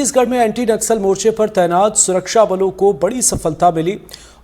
छत्तीसगढ़ में एंटी नक्सल मोर्चे पर तैनात सुरक्षा बलों को बड़ी सफलता मिली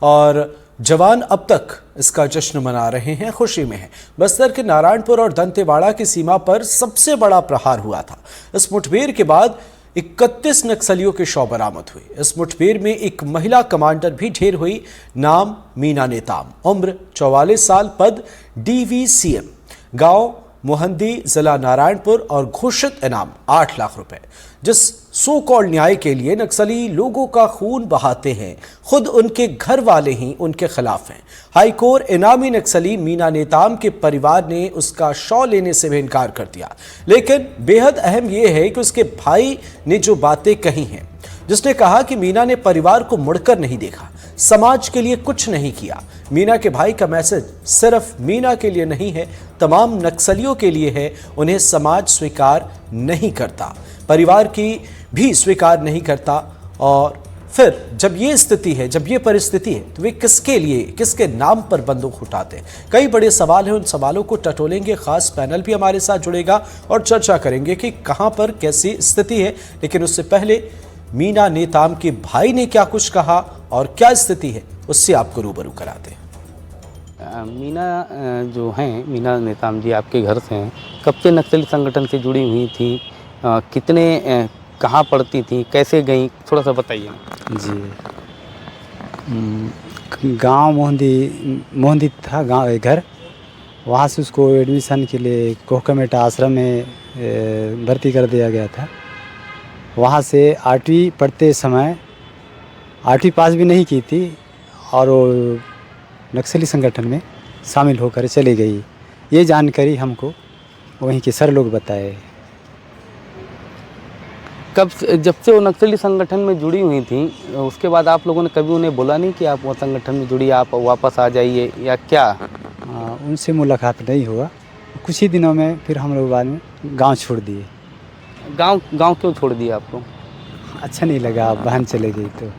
और जवान अब तक इसका जश्न मना रहे हैं, खुशी में हैं। बस्तर के नारायणपुर और दंतेवाड़ा की सीमा पर सबसे बड़ा प्रहार हुआ था। इस मुठभेड़ के बाद 31 नक्सलियों के शव बरामद हुए। इस मुठभेड़ में एक महिला कमांडर भी ढेर हुई। नाम मीना नेताम, उम्र 44 साल, पद DVCM, गांव मोहंदी, जिला नारायणपुर और घोषित इनाम 8 लाख रुपए। जिस सो कॉल्ड न्याय के लिए नक्सली लोगों का खून बहाते हैं, खुद उनके घर वाले ही उनके खिलाफ हैं। हाईकोर्ट इनामी नक्सली मीना नेताम के परिवार ने उसका शव लेने से भी इनकार कर दिया। लेकिन बेहद अहम यह है कि उसके भाई ने जो बातें कही हैं, जिसने कहा कि मीना ने परिवार को मुड़कर नहीं देखा, समाज के लिए कुछ नहीं किया। मीना के भाई का मैसेज सिर्फ मीना के लिए नहीं है, तमाम नक्सलियों के लिए है। उन्हें समाज स्वीकार नहीं करता, परिवार की भी स्वीकार नहीं करता। और फिर जब ये स्थिति है, जब ये परिस्थिति है, तो वे किसके लिए, किसके नाम पर बंदूक उठाते हैं? कई बड़े सवाल हैं, उन सवालों को टटोलेंगे। खास पैनल भी हमारे साथ जुड़ेगा और चर्चा करेंगे कि कहां पर कैसी स्थिति है। लेकिन उससे पहले मीना नेताम के भाई ने क्या कुछ कहा और क्या स्थिति है, उससे आपको रूबरू कराते हैं। मीना जो हैं, मीना नेताम जी आपके घर से हैं, कब से नक्सली संगठन से जुड़ी हुई थी, कितने कहाँ पढ़ती थी, कैसे गई, थोड़ा सा बताइए। जी, गांव मोहंदी था गांव घर। वहाँ से उसको एडमिशन के लिए कोहकमेटा आश्रम में भर्ती कर दिया गया था। वहाँ से 8वीं पढ़ते समय 8वीं पास भी नहीं की थी और वो नक्सली संगठन में शामिल होकर चली गई। ये जानकारी हमको वहीं के सर लोग बताए। जब से वो नक्सली संगठन में जुड़ी हुई थी, उसके बाद आप लोगों ने कभी उन्हें बोला नहीं कि आप वो संगठन में जुड़ी, आप वापस आ जाइए या क्या? उनसे मुलाकात नहीं हुआ। कुछ ही दिनों में फिर हम लोग बाद में गांव छोड़ दिए। गांव क्यों छोड़ दिया आपको? अच्छा नहीं लगा, बहन चले गई। तो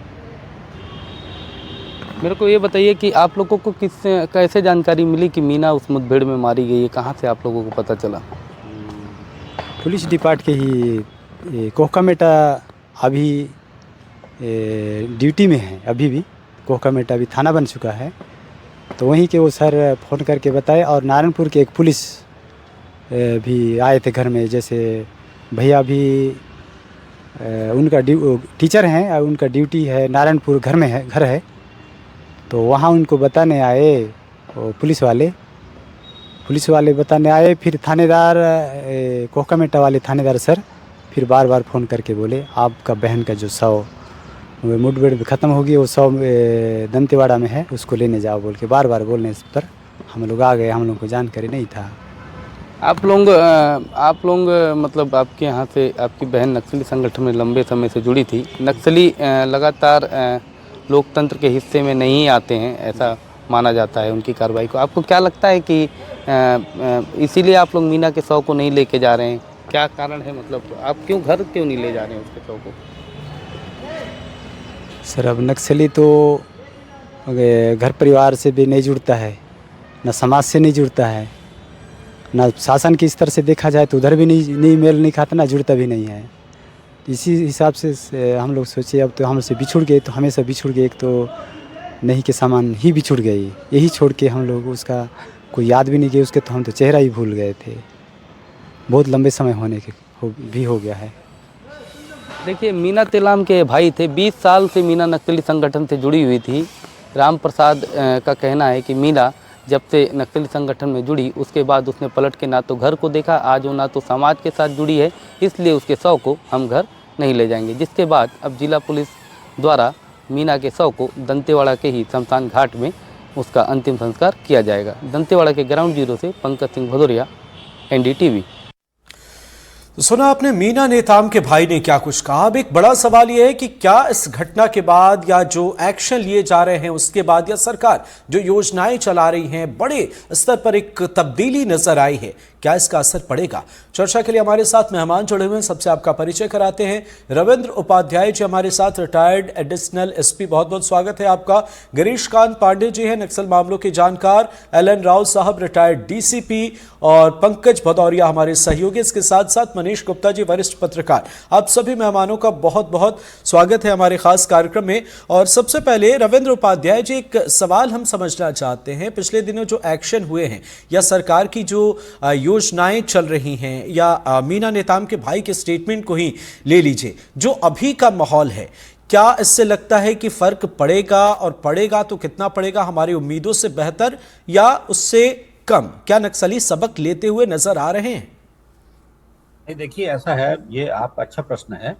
मेरे को ये बताइए कि आप लोगों को कैसे जानकारी मिली कि मीना उस मुठभेड़ में मारी गई है? कहाँ से आप लोगों को पता चला? पुलिस डिपार्ट के ही कोहकमेटा अभी ड्यूटी में है। अभी भी कोहकमेटा अभी थाना बन चुका है, तो वहीं के वो सर फ़ोन करके बताए। और नारायणपुर के एक पुलिस भी आए थे घर में। जैसे भैया भी उनका टीचर हैं और उनका ड्यूटी है नारायणपुर घर है, तो वहाँ उनको बताने आए वो पुलिस वाले बताने आए। फिर थानेदार कोहकमेटा वाले थानेदार सर फिर बार बार फ़ोन करके बोले आपका बहन का जो शव मुठभेड़ ख़त्म हो गई, वो शव दंतेवाड़ा में है, उसको लेने जाओ बोल के बार बार बोलने पर हम लोग आ गए। हम लोग को जानकारी नहीं था। आप लोग मतलब आपके यहाँ से आपकी बहन नक्सली संगठन में लंबे समय से जुड़ी थी। नक्सली लगातार लोकतंत्र के हिस्से में नहीं आते हैं, ऐसा माना जाता है उनकी कार्रवाई को। आपको क्या लगता है कि इसीलिए आप लोग मीना के शव को नहीं लेके जा रहे हैं? क्या कारण है, मतलब आप घर क्यों नहीं ले जा रहे हैं उसके शव को? सर, अब नक्सली तो घर परिवार से भी नहीं जुड़ता है, न समाज से नहीं जुड़ता है, ना शासन के स्तर से देखा जाए तो उधर भी नहीं मेल नहीं खाता, ना जुड़ता भी नहीं है। इसी हिसाब से हम लोग सोचे अब तो हमसे बिछुड़ गए, तो हमेशा बिछुड़ गए। एक तो नहीं के सामान ही बिछुड़ गई, यही छोड़ के हम लोग उसका कोई याद भी नहीं किया उसके, तो हम तो चेहरा ही भूल गए थे। बहुत लंबे समय होने के भी हो गया है। देखिए, मीना तेलाम के भाई थे। 20 साल से मीना नक्सली संगठन से जुड़ी हुई थी। राम प्रसाद का कहना है कि मीना जब से नक्सली संगठन में जुड़ी, उसके बाद उसने पलट के ना तो घर को देखा, आज वो ना तो समाज के साथ जुड़ी है, इसलिए उसके शव को हम घर नहीं ले जाएंगे। जिसके बाद अब जिला पुलिस द्वारा मीना के शव को दंतेवाड़ा के ही शमशान घाट में उसका अंतिम संस्कार किया जाएगा। दंतेवाड़ा के ग्राउंड जीरो से पंकज सिंह भदौरिया, NDTV। तो सुना आपने मीना नेताम के भाई ने क्या कुछ कहा। अब एक बड़ा सवाल यह है कि क्या इस घटना के बाद या जो एक्शन लिए जा रहे हैं उसके बाद, या सरकार जो योजनाएं चला रही हैं, बड़े स्तर पर एक तब्दीली नजर आई है, क्या इसका असर पड़ेगा? चर्चा के लिए हमारे साथ मेहमान जुड़े हुए हैं। सबसे आपका परिचय कराते हैं। रविंद्र उपाध्याय जी हमारे साथ, रिटायर्ड एडिशनल एसपी, बहुत बहुत स्वागत है आपका। गिरीश कांत पांडे जी हैं, नक्सल मामलों के जानकार। एलन राव साहब, रिटायर्ड डीसीपी। और पंकज भदौरिया हमारे सहयोगी। इसके साथ साथ मनीष गुप्ता जी, वरिष्ठ पत्रकार। आप सभी मेहमानों का बहुत बहुत स्वागत है हमारे खास कार्यक्रम में। और सबसे पहले रविंद्र उपाध्याय जी, एक सवाल हम समझना चाहते हैं। पिछले दिनों जो एक्शन हुए हैं या सरकार की जो योजनाएं चल रही हैं, या मीना नेताम के भाई के स्टेटमेंट को ही ले लीजिए, जो अभी का माहौल है, क्या इससे लगता है कि फर्क पड़ेगा, और पड़ेगा तो कितना पड़ेगा? हमारी उम्मीदों से बेहतर या उससे कम? क्या नक्सली सबक लेते हुए नजर आ रहे हैं? नहीं, देखिए ऐसा है, ये आप अच्छा प्रश्न है।